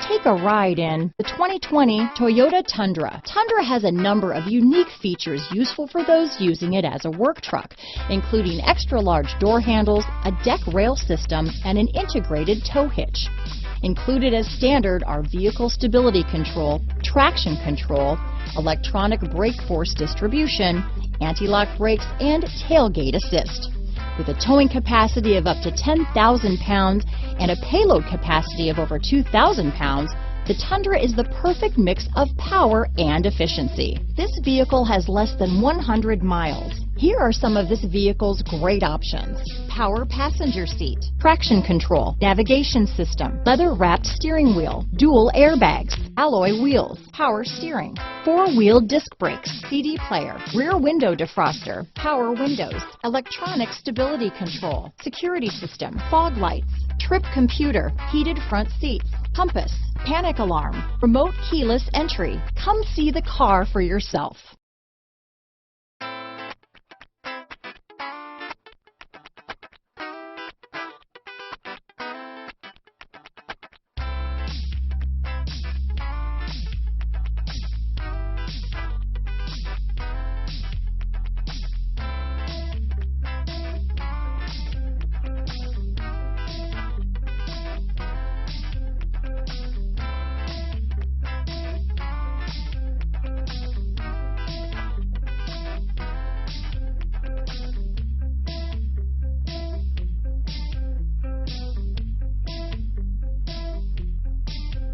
Take a ride in the 2020 Toyota Tundra. Tundra has a number of unique features useful for those using it as a work truck, including extra-large door handles, a deck rail system, and an integrated tow hitch. Included as standard are vehicle stability control, traction control, electronic brake force distribution, anti-lock brakes, and tailgate assist. With a towing capacity of up to 10,000 pounds and a payload capacity of over 2,000 pounds, the Tundra is the perfect mix of power and efficiency. This vehicle has less than 100 miles. Here are some of this vehicle's great options: power passenger seat, traction control, navigation system, leather-wrapped steering wheel, dual airbags, alloy wheels, power steering, four-wheel disc brakes, CD player, rear window defroster, power windows, electronic stability control, security system, fog lights, trip computer, heated front seats, compass, panic alarm, remote keyless entry. Come see the car for yourself.